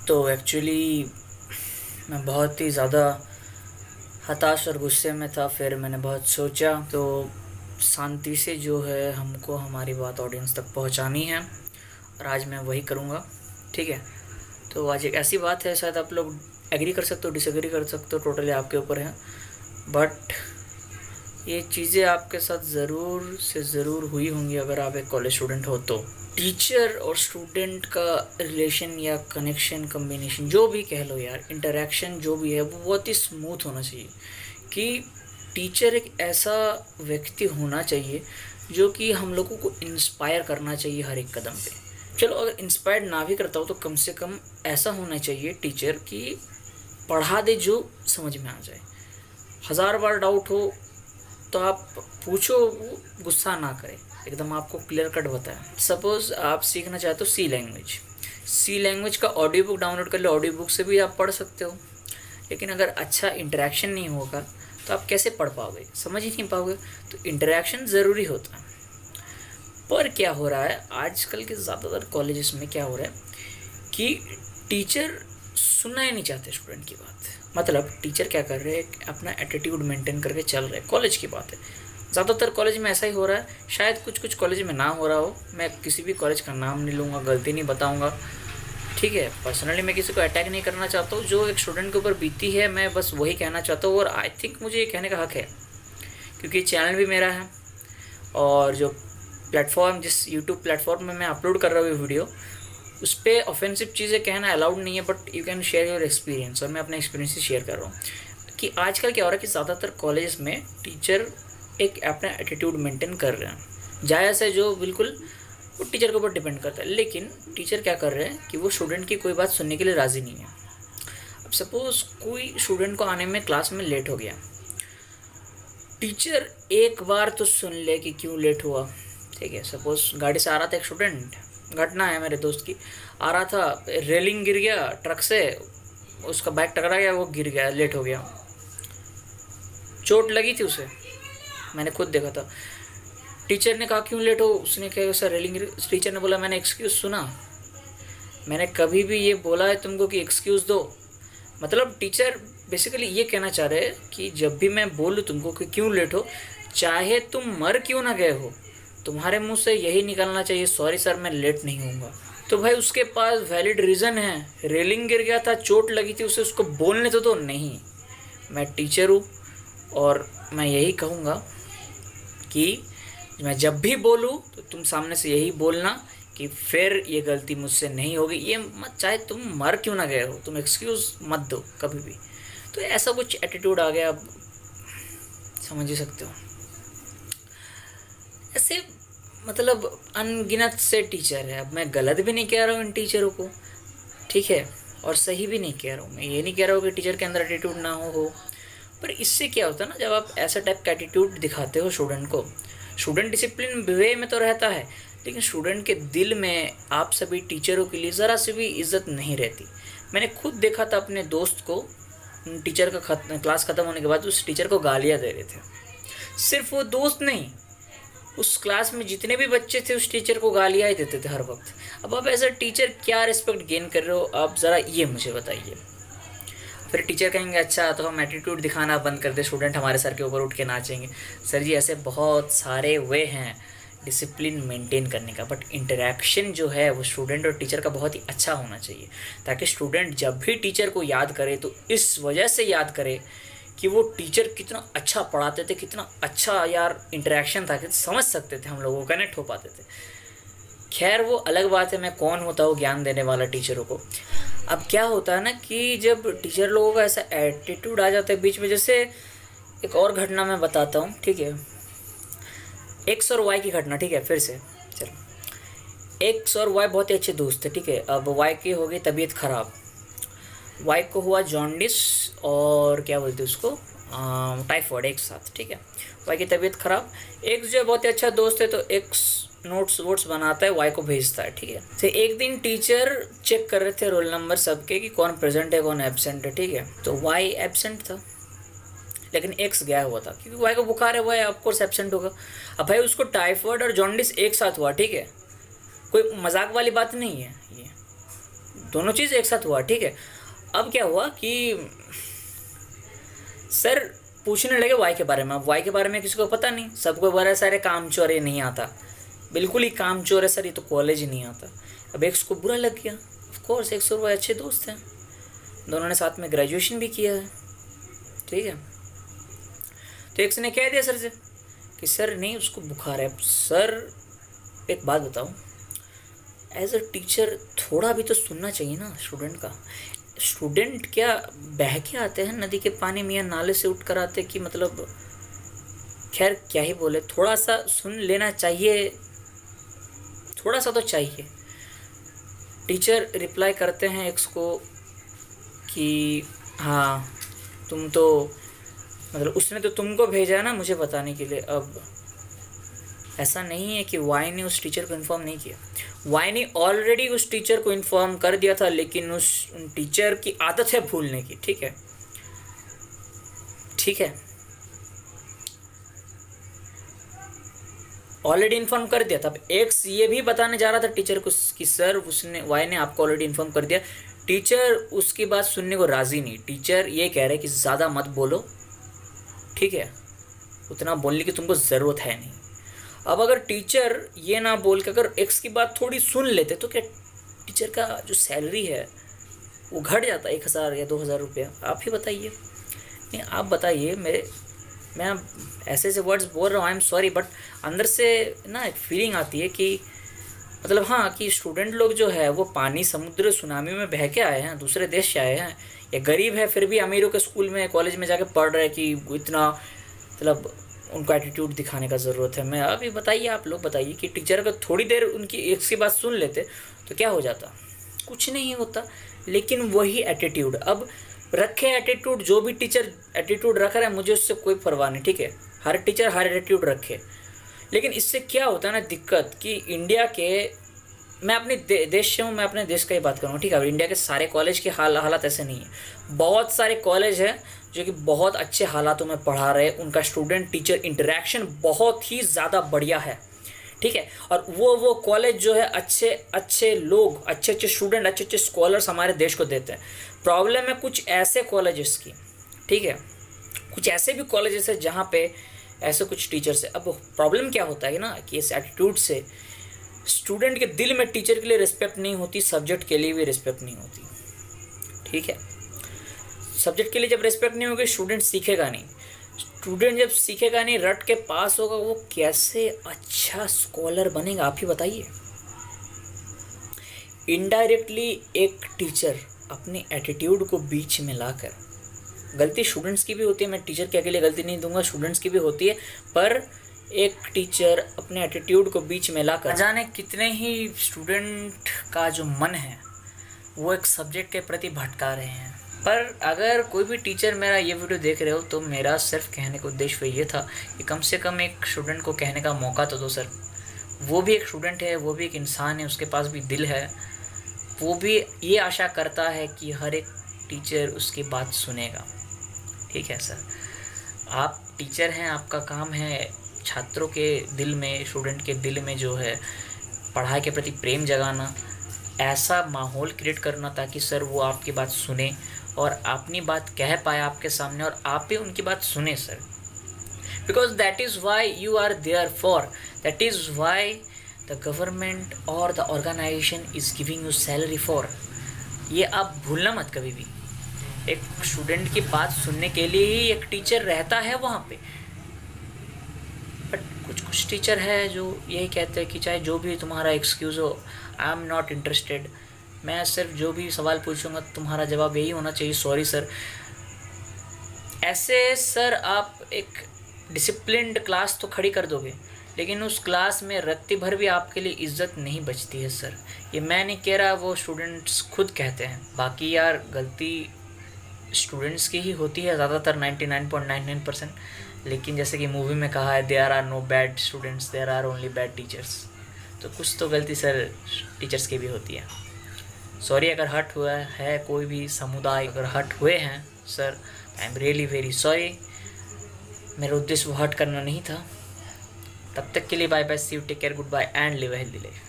तो एक्चुअली मैं बहुत ही ज़्यादा हताश और गुस्से में था। फिर मैंने बहुत सोचा, तो शांति से जो है हमको हमारी बात ऑडियंस तक पहुंचानी है और आज मैं वही करूंगा। ठीक है, तो आज एक ऐसी बात है, शायद आप लोग एग्री कर सकते हो, डिसएग्री कर सकते हो, टोटली आपके ऊपर है। बट ये चीज़ें आपके साथ ज़रूर से ज़रूर हुई होंगी अगर आप एक कॉलेज स्टूडेंट हो तो। टीचर और स्टूडेंट का रिलेशन या कनेक्शन, कम्बिनेशन, जो भी कह लो यार, इंटरेक्शन जो भी है वो बहुत ही स्मूथ होना चाहिए। कि टीचर एक ऐसा व्यक्ति होना चाहिए जो कि हम लोगों को इंस्पायर करना चाहिए हर एक कदम पे। चलो अगर इंस्पायर ना भी करता हो तो कम से कम ऐसा होना चाहिए टीचर कि पढ़ा दे जो समझ में आ जाए। हज़ार बार डाउट हो तो आप पूछो, वो गुस्सा ना करे, एकदम आपको क्लियर कट बताए। सपोज़ आप सीखना चाहते हो सी लैंग्वेज का ऑडियो बुक डाउनलोड कर लो, ऑडियो बुक से भी आप पढ़ सकते हो। लेकिन अगर अच्छा इंटरेक्शन नहीं होगा तो आप कैसे पढ़ पाओगे, समझ ही नहीं पाओगे। तो इंटरेक्शन ज़रूरी होता है। पर क्या हो रहा है आजकल के ज़्यादातर कॉलेजेस में, क्या हो रहा है कि टीचर सुनना ही नहीं चाहते स्टूडेंट की बात। मतलब टीचर क्या कर रहे हैं, अपना एटीट्यूड मेंटेन करके चल रहे हैं। कॉलेज की बात है, ज़्यादातर कॉलेज में ऐसा ही हो रहा है। शायद कुछ कुछ कॉलेज में ना हो रहा हो, मैं किसी भी कॉलेज का नाम नहीं लूँगा, गलती नहीं बताऊँगा। ठीक है, पर्सनली मैं किसी को अटैक नहीं करना चाहता हूँ। जो एक स्टूडेंट के ऊपर बीती है मैं बस वही कहना चाहता हूँ, और आई थिंक मुझे ये कहने का हक है क्योंकि चैनल भी मेरा है। और जो प्लेटफॉर्म, जिस यूट्यूब प्लेटफॉर्म में मैं अपलोड कर रहा हूँ वीडियो, उस पर ऑफेंसिव चीज़ें कहना अलाउड नहीं है, but you can share your experience. और मैं अपना एक्सपीरियंस ही शेयर कर रहा हूँ कि आजकल क्या हो रहा है कि ज़्यादातर कॉलेज में टीचर एक अपना एटीट्यूड मेंटेन कर रहे हैं। जायज़ है, जो बिल्कुल वो टीचर के ऊपर डिपेंड करता है। लेकिन टीचर क्या कर रहे हैं कि वो स्टूडेंट की कोई बात सुनने के लिए राज़ी नहीं है। अब सपोज़ कोई स्टूडेंट को आने में क्लास में लेट हो गया, टीचर एक बार तो सुन ले कि क्यों लेट हुआ। ठीक है, सपोज़ गाड़ी से आ रहा था एक स्टूडेंट, घटना है मेरे दोस्त की, आ रहा था, रेलिंग गिर गया ट्रक से, उसका बाइक टकरा गया, वो गिर गया, लेट हो गया, चोट लगी थी उसे, मैंने खुद देखा था। टीचर ने कहा क्यों लेट हो, उसने कहा सर रेलिंग गिर। टीचर ने बोला मैंने एक्सक्यूज़ सुना, मैंने कभी भी ये बोला है तुमको कि एक्सक्यूज़ दो। मतलब टीचर बेसिकली ये कहना चाह रहे हैं कि जब भी मैं बोलूँ तुमको कि क्यों लेट हो, चाहे तुम मर क्यों ना गए हो, तुम्हारे मुंह से यही निकलना चाहिए सॉरी सर मैं लेट नहीं होऊंगा। तो भाई उसके पास वैलिड रीज़न है, रेलिंग गिर गया था, चोट लगी थी उसे, उसको बोलने तो नहीं। मैं टीचर हूँ और मैं यही कहूँगा कि मैं जब भी बोलूँ तो तुम सामने से यही बोलना कि फिर ये गलती मुझसे नहीं होगी। ये मत, चाहे तुम मर क्यों ना गए हो, तुम एक्सक्यूज़ मत दो कभी भी। तो ऐसा कुछ एटीट्यूड आ गया, अब समझ ही सकते हो। ऐसे मतलब अनगिनत से टीचर है। अब मैं गलत भी नहीं कह रहा हूँ इन टीचरों को, ठीक है, और सही भी नहीं कह रहा हूँ। मैं ये नहीं कह रहा हूँ कि टीचर के अंदर एटीट्यूड ना हो। पर इससे क्या होता है ना, जब आप ऐसा टाइप का एटीट्यूड दिखाते हो स्टूडेंट को, स्टूडेंट डिसिप्लिन वे में तो रहता है, लेकिन स्टूडेंट के दिल में आप सभी टीचरों के लिए ज़रा से भी इज्जत नहीं रहती। मैंने खुद देखा था अपने दोस्त को, टीचर का क्लास ख़त्म होने के बाद उस टीचर को गालियाँ दे रहे थे। सिर्फ वो दोस्त नहीं, उस क्लास में जितने भी बच्चे थे उस टीचर को गालियाँ ही देते थे हर वक्त। अब आप एज अ टीचर क्या रिस्पेक्ट गेन कर रहे हो, आप ज़रा ये मुझे बताइए। फिर टीचर कहेंगे अच्छा तो हम एटीट्यूड दिखाना बंद कर दे, स्टूडेंट हमारे सर के ऊपर उठ के नाचेंगे। सर जी ऐसे बहुत सारे वे हैं डिसिप्लिन मेंटेन करने का, बट इंटरेक्शन जो है वो स्टूडेंट और टीचर का बहुत ही अच्छा होना चाहिए, ताकि स्टूडेंट जब भी टीचर को याद करे तो इस वजह से याद करे कि वो टीचर कितना अच्छा पढ़ाते थे, कितना अच्छा यार इंटरेक्शन था, कि समझ सकते थे हम लोगों को, कनेक्ट हो पाते थे। खैर वो अलग बात है, मैं कौन होता हूँ ज्ञान देने वाला टीचरों को। अब क्या होता है ना कि जब टीचर लोगों का ऐसा एटीट्यूड आ जाता है बीच में, जैसे एक और घटना मैं बताता हूँ, ठीक है, एक्स और वाई की घटना। ठीक है, फिर से चलो, एक्स और वाई बहुत ही अच्छे दोस्त थे। ठीक है, अब वाई की हो गई तबीयत ख़राब, वाई को हुआ जॉन्डिस और क्या बोलते हैं उसको, टाइफॉइड, एक साथ। ठीक है, वाई की तबीयत ख़राब, एक्स जो है बहुत ही अच्छा दोस्त है, तो एक्स नोट्स वोट्स बनाता है, वाई को भेजता है। ठीक है, तो एक दिन टीचर चेक कर रहे थे रोल नंबर सबके कि कौन प्रेजेंट है कौन एब्सेंट है। ठीक है, तो वाई एब्सेंट था, लेकिन एक्स गया हुआ था क्योंकि वाई को बुखार है, वाई ऑफकोर्स एब्सेंट होगा। अब भाई उसको टाइफॉइड और जॉन्डिस एक साथ हुआ। ठीक है, कोई मजाक वाली बात नहीं है, ये दोनों चीज़ एक साथ हुआ, ठीक है। अब क्या हुआ कि सर पूछने लगे वाई के बारे में। अब वाई के बारे में किसी को पता नहीं, सबको बड़ा सारे कामचोर, ये नहीं आता, बिल्कुल ही कामचोर है सर, ये तो कॉलेज ही नहीं आता। अब एक्स को बुरा लग गया, ऑफ कोर्स एक्स और वो अच्छे दोस्त हैं, दोनों ने साथ में ग्रेजुएशन भी किया है, ठीक है। तो एक्स ने कह दिया सर से कि सर नहीं, उसको बुखार है। सर एक बात बताओ, एज अ टीचर थोड़ा भी तो सुनना चाहिए ना स्टूडेंट का। स्टूडेंट क्या बह के आते हैं नदी के पानी में या नाले से उठ कर आते कि मतलब, खैर क्या ही बोले, थोड़ा सा सुन लेना चाहिए, थोड़ा सा तो चाहिए। टीचर रिप्लाई करते हैं एक्स को कि हाँ तुम तो मतलब उसने तो तुमको भेजा है ना मुझे बताने के लिए। अब ऐसा नहीं है कि वाई ने उस टीचर को इन्फॉर्म नहीं किया, वाई ने ऑलरेडी उस टीचर को इन्फॉर्म कर दिया था, लेकिन उन टीचर की आदत है भूलने की, ठीक है, ठीक है, ऑलरेडी इन्फॉर्म कर दिया था। अब एक्स ये भी बताने जा रहा था टीचर को कि सर उसने, वाई ने आपको ऑलरेडी इन्फॉर्म कर दिया। टीचर उसकी बात सुनने को राजी नहीं, टीचर ये कह रहे कि ज़्यादा मत बोलो, ठीक है, उतना बोलने की तुमको ज़रूरत है नहीं। अब अगर टीचर ये ना बोल के अगर एक्स की बात थोड़ी सुन लेते तो क्या टीचर का जो सैलरी है वो घट जाता 1,000 या 2,000 रुपया? आप ही बताइए। नहीं आप बताइए, मैं ऐसे ऐसे वर्ड्स बोल रहा हूँ, आई एम सॉरी, बट अंदर से ना एक फीलिंग आती है कि मतलब हाँ कि स्टूडेंट लोग जो है वो पानी समुद्र सुनामी में बह के आए हैं, दूसरे देश से आए हैं, या गरीब है फिर भी अमीरों के स्कूल में कॉलेज में जाके पढ़ रहे हैं कि इतना मतलब उनको एटीट्यूड दिखाने का ज़रूरत है। मैं अभी बताइए, आप लोग बताइए कि टीचर अगर थोड़ी देर उनकी एक सी बात सुन लेते तो क्या हो जाता? कुछ नहीं होता। लेकिन वही एटीट्यूड अब रखे, एटीट्यूड जो भी टीचर एटीट्यूड रख रहा है मुझे उससे कोई परवाह नहीं, ठीक है, हर टीचर हर एटीट्यूड रखे। लेकिन इससे क्या होता है ना दिक्कत कि इंडिया के, मैं अपने देश से हूँ, मैं अपने देश का ही बात करूँगा, ठीक है। इंडिया के सारे कॉलेज के हालात ऐसे नहीं है, बहुत सारे कॉलेज हैं जो कि बहुत अच्छे हालातों में पढ़ा रहे, उनका स्टूडेंट टीचर इंटरेक्शन बहुत ही ज़्यादा बढ़िया है, ठीक है। और वो कॉलेज जो है अच्छे अच्छे लोग, अच्छे अच्छे स्टूडेंट, अच्छे अच्छे स्कॉलर्स हमारे देश को देते हैं। प्रॉब्लम है कुछ ऐसे कॉलेजेस की, ठीक है, कुछ ऐसे भी कॉलेजेस है जहाँ पे ऐसे कुछ टीचर्स है। अब प्रॉब्लम क्या होता है ना कि इस एटीट्यूड से स्टूडेंट के दिल में टीचर के लिए रिस्पेक्ट नहीं होती, सब्जेक्ट के लिए भी रिस्पेक्ट नहीं होती, ठीक है। सब्जेक्ट के लिए जब रिस्पेक्ट नहीं होगी स्टूडेंट सीखेगा नहीं, स्टूडेंट जब सीखेगा नहीं, रट के पास होगा, वो कैसे अच्छा स्कॉलर बनेगा? आप ही बताइए। इनडायरेक्टली एक टीचर अपने एटीट्यूड को बीच में लाकर, गलती स्टूडेंट्स की भी होती है, मैं टीचर के अकेले गलती नहीं दूंगा, स्टूडेंट्स की भी होती है, पर एक टीचर अपने एटीट्यूड को बीच में लाकर न जाने कितने ही स्टूडेंट का जो मन है वो एक सब्जेक्ट के प्रति भटका रहे हैं। पर अगर कोई भी टीचर मेरा ये वीडियो देख रहे हो तो मेरा सिर्फ कहने का उद्देश्य ये था कि कम से कम एक स्टूडेंट को कहने का मौका तो दो सर। वो भी एक स्टूडेंट है, वो भी एक इंसान है, उसके पास भी दिल है, वो भी ये आशा करता है कि हर एक टीचर उसकी बात सुनेगा, ठीक है सर। आप टीचर हैं, आपका काम है छात्रों के दिल में, स्टूडेंट के दिल में जो है पढ़ाई के प्रति प्रेम जगाना, ऐसा माहौल क्रिएट करना ताकि सर वो आपकी बात सुने और अपनी बात कह पाए आपके सामने और आप भी उनकी बात सुने sir. Because that is why you are there for, that is why the government और the organization is giving you salary for. ये आप भूलना मत कभी भी। एक स्टूडेंट की बात सुनने के लिए ही एक टीचर रहता है वहाँ पे। बट कुछ टीचर है जो यही कहते हैं कि चाहे जो भी तुम्हारा एक्सक्यूज़ हो, आई एम नॉट इंटरेस्टेड, मैं सिर्फ जो भी सवाल पूछूंगा तुम्हारा जवाब यही होना चाहिए, सॉरी सर। ऐसे सर आप एक डिसिप्लिन्ड क्लास तो खड़ी कर दोगे, लेकिन उस क्लास में रत्ती भर भी आपके लिए इज्जत नहीं बचती है सर। ये मैं नहीं कह रहा, वो स्टूडेंट्स खुद कहते हैं। बाकी यार गलती स्टूडेंट्स की ही होती है ज़्यादातर, 99.99%। लेकिन जैसे कि मूवी में कहा है, there are no bad students, there are only bad teachers. तो कुछ तो गलती सर टीचर्स की भी होती है। सॉरी अगर हर्ट हुआ है कोई भी समुदाय, अगर हर्ट हुए हैं sir, I am really very sorry. मेरा उद्देश्य वो हर्ट करना नहीं था। तब तक के लिए bye bye, see you, take care, goodbye and live a healthy life.